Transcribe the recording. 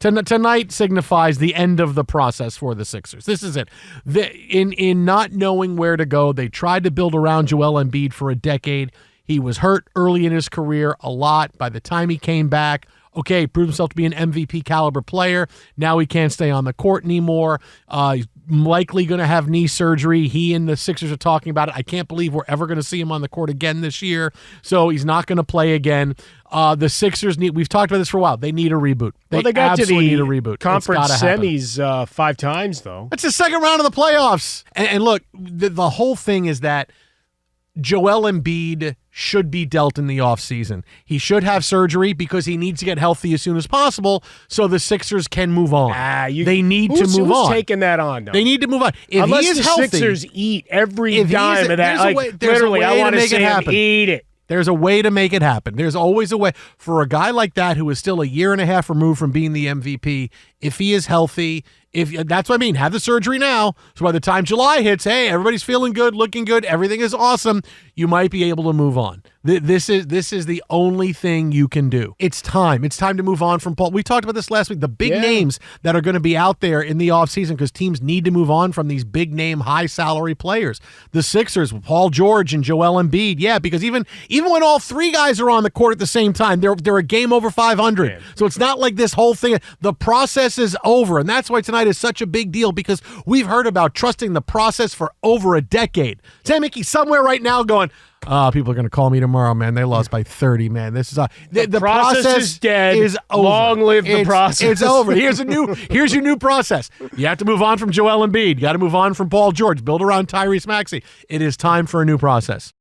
Tonight signifies the end of the process for the Sixers. This is it. In not knowing where to go, they tried to build around Joel Embiid for a decade. He was hurt early in his career a lot. By the time he came back, okay, proved himself to be an MVP caliber player. Now he can't stay on the court anymore. He's likely going to have knee surgery. He and the Sixers are talking about it. I can't believe we're ever going to see him on the court again this year. So he's not going to play again. The Sixers we've talked about this for a while. They need a reboot. They got absolutely need a reboot. Conference semis 5 times, though. It's the second round of the playoffs. And look, the whole thing is that Joel Embiid should be dealt in the offseason. He should have surgery because he needs to get healthy as soon as possible so the Sixers can move on. They need to move on. Who's taking that on? No. They need to move on. If Unless he is the healthy, Sixers eat every dime of that. There's a way I want to to make see it happen. him eat it. There's a way to make it happen. There's always a way. For a guy like that who is still a year and a half removed from being the MVP, if he is healthy, that's what I mean, have the surgery now, so by the time July hits, hey, everybody's feeling good, looking good, everything is awesome, you might be able to move on. This is the only thing you can do. It's time. It's time to move on from Paul. We talked about this last week. The big names that are going to be out there in the offseason because teams need to move on from these big name, high salary players. The Sixers, Paul George and Joel Embiid, yeah, because even when all three guys are on the court at the same time, they're a game over 500. Man. So it's not like this whole thing. The process is over, and that's why tonight is such a big deal because we've heard about trusting the process for over a decade. Sam Mickey's somewhere right now going, people are going to call me tomorrow, man. They lost by 30, man. This is the process is dead. Is over. Long live the process. It's over. Here's your new process. You have to move on from Joel Embiid. You got to move on from Paul George. Build around Tyrese Maxey. It is time for a new process.